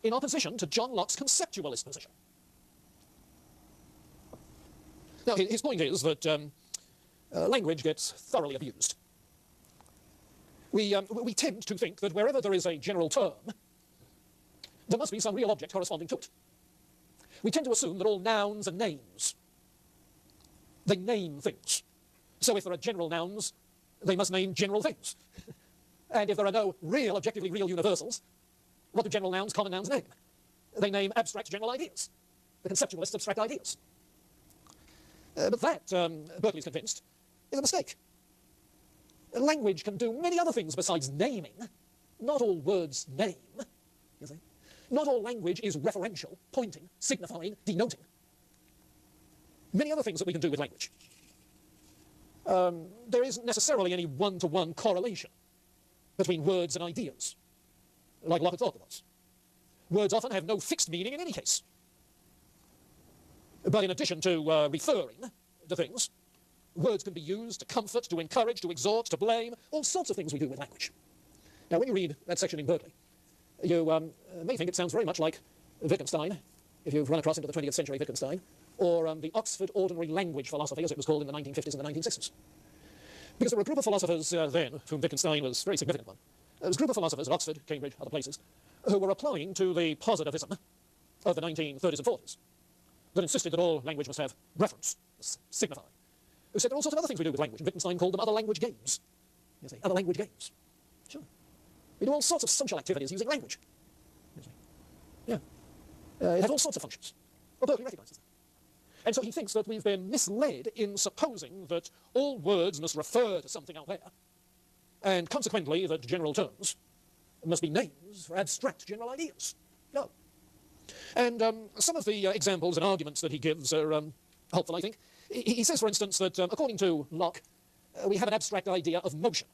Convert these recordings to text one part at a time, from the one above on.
in opposition to John Locke's conceptualist position. Now, his point is that language gets thoroughly abused. We tend to think that wherever there is a general term, there must be some real object corresponding to it. We tend to assume that all nouns are names. They name things. So if there are general nouns, they must name general things. And if there are no real, objectively real universals, what do general nouns, common nouns name? They name abstract general ideas. The conceptualists abstract ideas. But that, Berkeley's convinced, is a mistake. Language can do many other things besides naming. Not all words name, you see. Not all language is referential, pointing, signifying, denoting. Many other things that we can do with language. There isn't necessarily any one-to-one correlation between words and ideas, like Locke had thought there was. Words often have no fixed meaning in any case. But in addition to referring to things, words can be used to comfort, to encourage, to exhort, to blame, all sorts of things we do with language. Now, when you read that section in Berkeley, you may think it sounds very much like Wittgenstein, if you've run across into the 20th century Wittgenstein, or the Oxford Ordinary Language Philosophy, as it was called in the 1950s and the 1960s. Because there were a group of philosophers then, of whom Wittgenstein was a very significant one. There was a group of philosophers at Oxford, Cambridge, other places, who were applying to the positivism of the 1930s and 40s, that insisted that all language must have reference, signify. Who said there are all sorts of other things we do with language, and Wittgenstein called them other language games. You see, other language games. Sure. We do all sorts of social activities using language. You see. Yeah. It has all sorts of functions. Well, Berkeley recognises that. And so he thinks that we've been misled in supposing that all words must refer to something out there, and consequently that general terms must be names for abstract general ideas. No. And some of the examples and arguments that he gives are helpful, I think. He says, for instance, that according to Locke, we have an abstract idea of motion,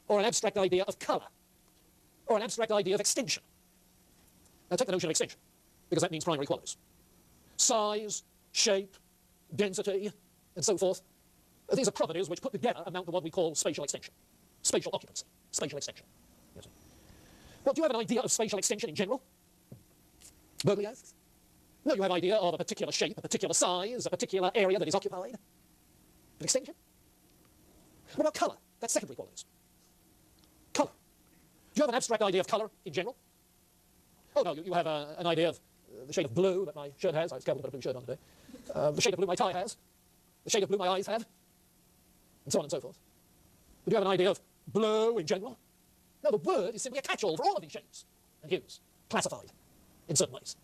or an abstract idea of colour, or an abstract idea of extension. Now take the notion of extension, because that means primary qualities. Size, shape, density, and so forth. These are properties which put together amount to what we call spatial extension, spatial occupancy, spatial extension. Yes. Well, do you have an idea of spatial extension in general? Berkeley asks. No, you have an idea of a particular shape, a particular size, a particular area that is occupied. But extension? What about colour? That's secondary qualities. Colour. Do you have an abstract idea of colour in general? Oh, no, you have an idea of the shade of blue that my shirt has. I was careful to put a blue shirt on today. The shade of blue my tie has. The shade of blue my eyes have. And so on and so forth. But do you have an idea of blue in general? No, the word is simply a catch-all for all of these shades and hues, classified in certain ways.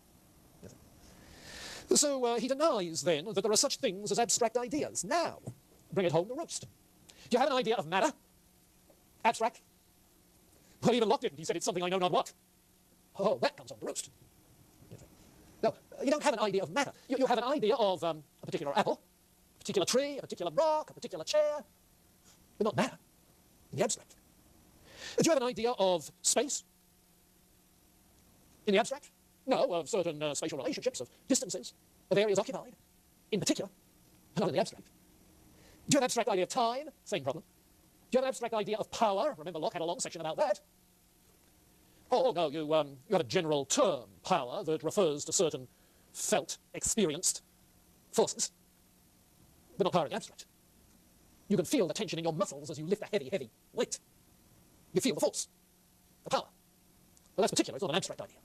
So he denies, then, that there are such things as abstract ideas. Now, bring it home to roost. Do you have an idea of matter? Abstract? Well, even Locke didn't. He said it's something I know not what. Oh, that comes home to roost. No, you don't have an idea of matter. You have an idea of a particular apple, a particular tree, a particular rock, a particular chair, but not matter in the abstract. Do you have an idea of space in the abstract? No, of certain spatial relationships, of distances, of areas occupied, in particular, but not in the abstract. Do you have an abstract idea of time? Same problem. Do you have an abstract idea of power? Remember, Locke had a long section about that. Oh, no, you have a general term, power, that refers to certain felt, experienced forces, but not power in the abstract. You can feel the tension in your muscles as you lift a heavy, heavy weight. You feel the force, the power. Well, that's particular, it's not an abstract idea.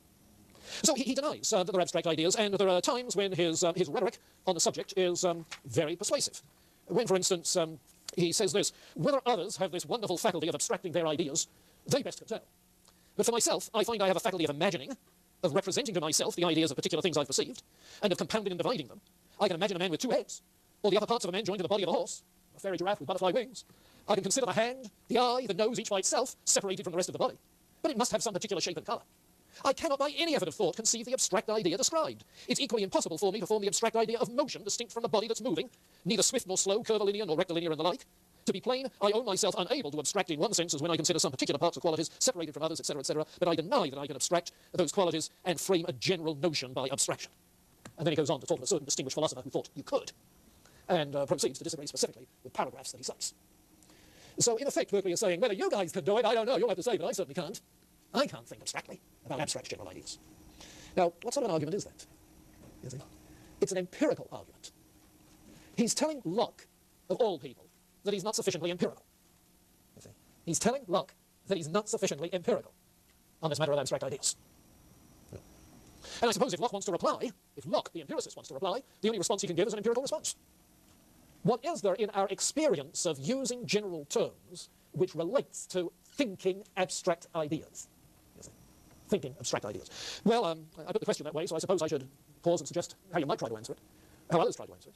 So he denies that there are abstract ideas, and there are times when his rhetoric on the subject is very persuasive. When, for instance, he says this: whether others have this wonderful faculty of abstracting their ideas, they best can tell. But for myself, I find I have a faculty of imagining, of representing to myself the ideas of particular things I've perceived, and of compounding and dividing them. I can imagine a man with 2 heads, or the upper parts of a man joined to the body of a horse, a fairy giraffe with butterfly wings. I can consider the hand, the eye, the nose, each by itself, separated from the rest of the body. But it must have some particular shape and colour. I cannot by any effort of thought conceive the abstract idea described. It's equally impossible for me to form the abstract idea of motion distinct from the body that's moving, neither swift nor slow, curvilinear nor rectilinear and the like. To be plain, I own myself unable to abstract in one sense as when I consider some particular parts or qualities separated from others, etc., but I deny that I can abstract those qualities and frame a general notion by abstraction. And then he goes on to talk of a certain distinguished philosopher who thought you could, and proceeds to disagree specifically with paragraphs that he cites. So in effect, Berkeley is saying, whether you guys can do it, I don't know, you'll have to say, but I certainly can't. I can't think abstractly about abstract general ideas. Now, what sort of an argument is that? You see? It's an empirical argument. He's telling Locke, of all people, that he's not sufficiently empirical. You see? He's telling Locke that he's not sufficiently empirical on this matter of abstract ideas. And I suppose if Locke wants to reply, if Locke, the empiricist, wants to reply, the only response he can give is an empirical response. What is there in our experience of using general terms which relates to thinking abstract ideas? Thinking abstract ideas. Well, I put the question that way, so I suppose I should pause and suggest how you might try to answer it, how others try to answer it.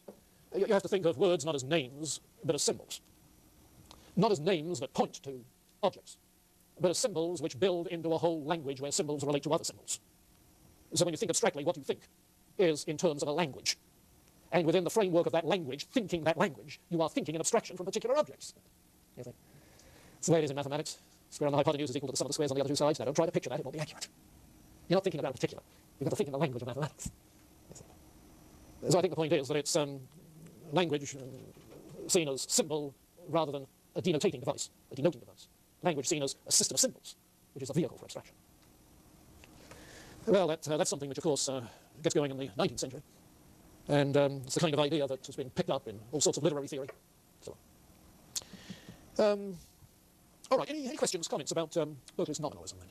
You have to think of words not as names, but as symbols. Not as names that point to objects, but as symbols which build into a whole language where symbols relate to other symbols. So when you think abstractly, what you think is in terms of a language. And within the framework of that language, thinking that language, you are thinking an abstraction from particular objects. You think? It's the way it is in mathematics. Square on the hypotenuse is equal to the sum of the squares on the other two sides. Now, don't try to picture that. It won't be accurate. You're not thinking about a particular. You've got to think in the language of mathematics. So I think the point is that it's language seen as symbol rather than a denoting device. Language seen as a system of symbols, which is a vehicle for abstraction. Well, that's something which, of course, gets going in the 19th century. And it's the kind of idea that has been picked up in all sorts of literary theory. So, all right, any questions, comments about Berkeley's nominalism then?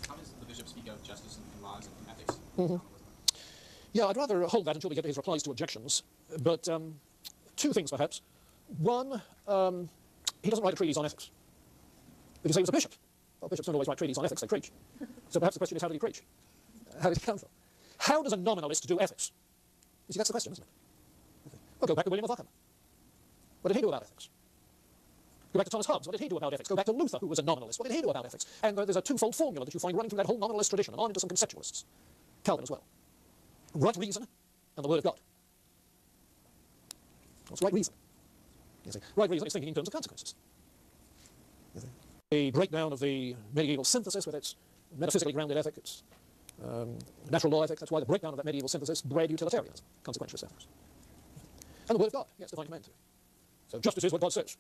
How does the bishop speak of justice and laws and ethics? Mm-hmm. Yeah, I'd rather hold that until we get to his replies to objections. But two things, perhaps. One, he doesn't write a treatise on ethics. If you say he was a bishop, well, bishops don't always write treatises on ethics, they preach. So perhaps the question is, how did he preach? How did he counsel? How does a nominalist do ethics? You see, that's the question, isn't it? Okay. Well, go back to William of Ockham. What did he do about ethics? Go back to Thomas Hobbes. What did he do about ethics? Go back to Luther, who was a nominalist. What did he do about ethics? And there's a twofold formula that you find running through that whole nominalist tradition, and on into some conceptualists. Calvin as well. Right reason and the word of God. What's right reason? You see, right reason is thinking in terms of consequences. You see. A breakdown of the medieval synthesis with its metaphysically grounded ethic, its natural law ethics. That's why the breakdown of that medieval synthesis bred utilitarianism, consequentialist ethics. And the word of God, yes, divine command too. So justice is what God says.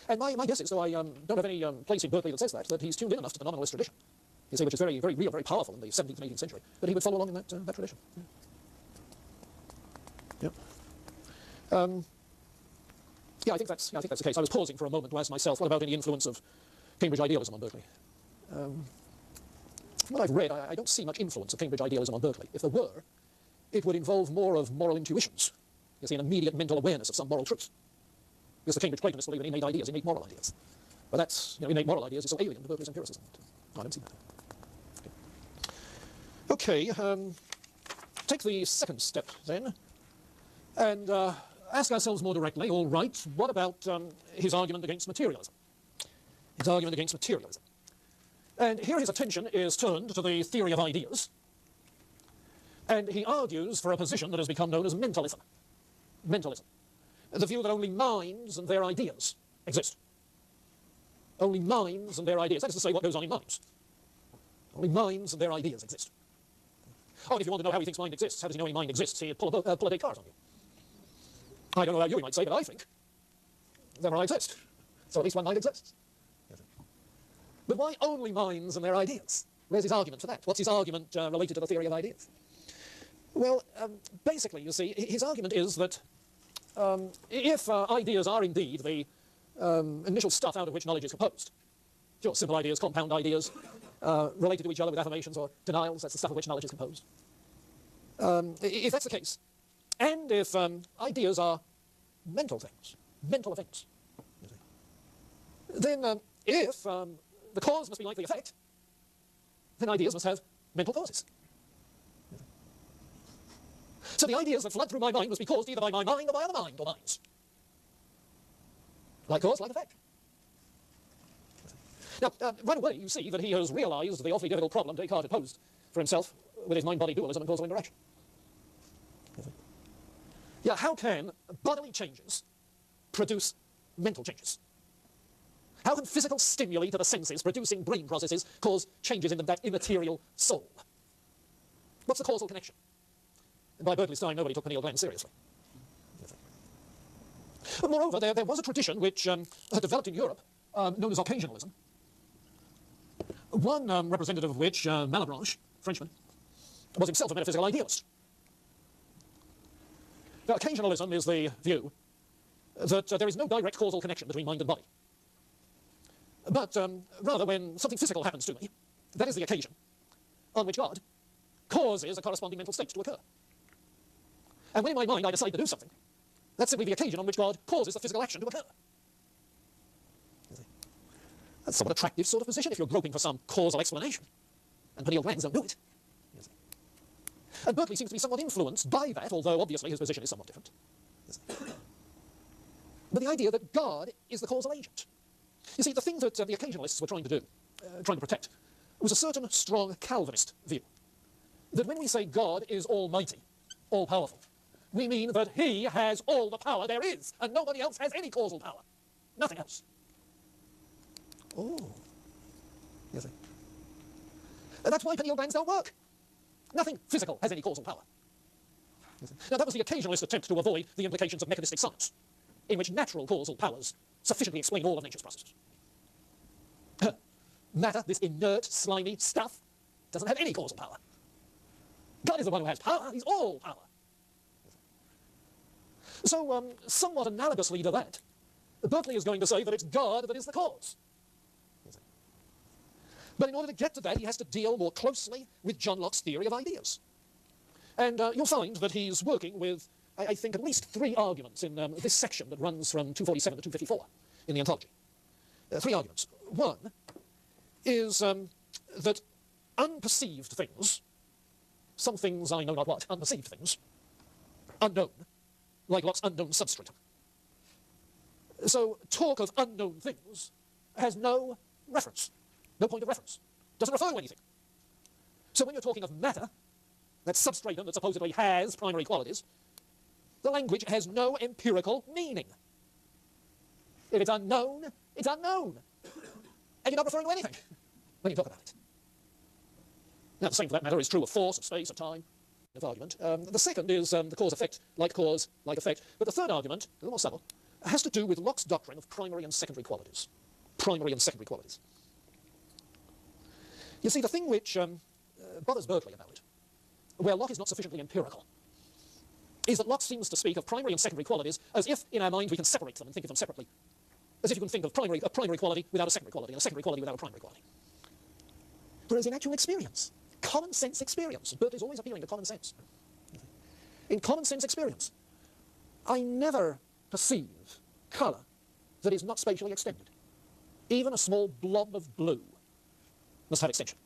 And my guess is, though I don't have any place in Berkeley that says that he's tuned in enough to the nominalist tradition, you see, which is very, very real, very powerful in the 17th and 18th century, that he would follow along in that tradition. Yeah. Yeah, I think that's the case. I was pausing for a moment to ask myself, what about any influence of Cambridge idealism on Berkeley? From what I've read, I don't see much influence of Cambridge idealism on Berkeley. If there were, it would involve more of moral intuitions. You see, an immediate mental awareness of some moral truth. Because the Cambridge Platonists believe in innate ideas, innate moral ideas. But that's, innate moral ideas is so alien to Berkeley's empiricism. I don't see that. Okay, take the second step then, and ask ourselves more directly, all right, what about his argument against materialism? His argument against materialism. And here his attention is turned to the theory of ideas, and he argues for a position that has become known as mentalism. Mentalism. The view that only minds and their ideas exist. Only minds and their ideas. That is to say, what goes on in minds. Only minds and their ideas exist. Oh, and if you want to know how he thinks mind exists, how does he know any mind exists? He'd pull a Descartes on you. I don't know how you might say, but I think there I exist. So at least one mind exists. But why only minds and their ideas? Where's his argument for that? What's his argument related to the theory of ideas? Well, basically, you see, his argument is that if ideas are indeed the initial stuff out of which knowledge is composed, sure, simple ideas, compound ideas, related to each other with affirmations or denials, that's the stuff of which knowledge is composed. If that's the case, and if ideas are mental things, then if the cause must be like the effect, then ideas must have mental causes. So the ideas that flood through my mind must be caused either by my mind or by other mind or minds. Like cause, like effect. Now, right away you see that he has realized the awfully difficult problem Descartes had posed for himself with his mind-body dualism and causal interaction. Yeah, how can bodily changes produce mental changes? How can physical stimuli to the senses producing brain processes cause changes in that immaterial soul? What's the causal connection? And by Berkeley's time, nobody took pineal glands seriously. But moreover, there was a tradition which had developed in Europe known as occasionalism, one representative of which, Malebranche, Frenchman, was himself a metaphysical idealist. Now, occasionalism is the view that there is no direct causal connection between mind and body. But rather, when something physical happens to me, that is the occasion on which God causes a corresponding mental state to occur. And when in my mind I decide to do something, that's simply the occasion on which God causes the physical action to occur. That's a somewhat attractive sort of position if you're groping for some causal explanation. And pineal glands don't do it. And Berkeley seems to be somewhat influenced by that, although obviously his position is somewhat different. But the idea that God is the causal agent. You see, the thing that the occasionalists were trying to do, trying to protect, was a certain strong Calvinist view. That when we say God is almighty, all-powerful, we mean that he has all the power there is, and nobody else has any causal power. Nothing else. Oh. You see. And that's why pineal glands don't work. Nothing physical has any causal power. Now, that was the occasionalist attempt to avoid the implications of mechanistic science, in which natural causal powers sufficiently explain all of nature's processes. Matter, this inert, slimy stuff, doesn't have any causal power. God is the one who has power. He's all power. So, somewhat analogously to that, Berkeley is going to say that it's God that is the cause. But in order to get to that, he has to deal more closely with John Locke's theory of ideas. And you'll find that he's working with, I think, at least three arguments in this section that runs from 247 to 254 in the Ontology. Three arguments. One is that unperceived things, some things I know not what, unperceived things, unknown, like Locke's unknown substratum. So talk of unknown things has no reference, no point of reference, doesn't refer to anything. So when you're talking of matter, that substratum that supposedly has primary qualities, the language has no empirical meaning. If it's unknown, it's unknown. And you're not referring to anything when you talk about it. Now, the same for that matter is true of force, of space, of time, of argument. The second is the cause-effect, like cause, like effect. But the third argument, a little more subtle, has to do with Locke's doctrine of primary and secondary qualities. Primary and secondary qualities. You see, the thing which bothers Berkeley about it, where Locke is not sufficiently empirical, is that Locke seems to speak of primary and secondary qualities as if in our mind we can separate them and think of them separately. As if you can think of a primary quality without a secondary quality, and a secondary quality without a primary quality. Whereas in actual experience, common sense experience, Berkeley is always appealing to common sense. In common sense experience, I never perceive colour that is not spatially extended. Even a small blob of blue must have extension.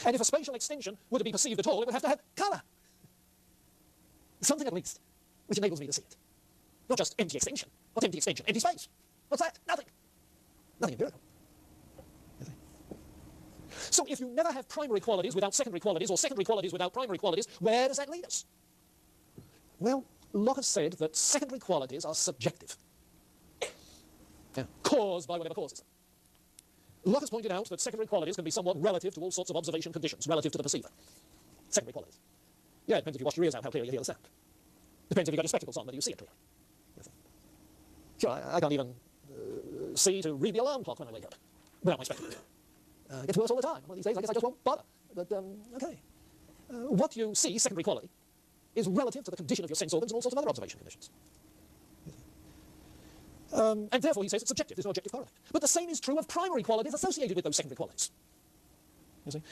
And if a spatial extension were to be perceived at all, it would have to have colour. Something at least which enables me to see it. Not just empty extension. What's empty extension? Empty space. What's that? Nothing. Nothing empirical. So if you never have primary qualities without secondary qualities, or secondary qualities without primary qualities, where does that lead us? Well, Locke has said that secondary qualities are subjective. Caused by whatever causes them. Locke has pointed out that secondary qualities can be somewhat relative to all sorts of observation conditions, relative to the perceiver. Secondary qualities. Yeah, it depends if you wash your ears out, how clearly you hear the sound. Depends if you've got your spectacles on, whether you see it clearly. Sure, I can't even see to read the alarm clock when I wake up without my spectacles. It gets worse all the time. One of these days, I guess I just won't bother. But, okay. What you see, secondary quality, is relative to the condition of your sense organs and all sorts of other observation conditions. And therefore, he says it's subjective. There's no objective correlate. But the same is true of primary qualities associated with those secondary qualities. You see?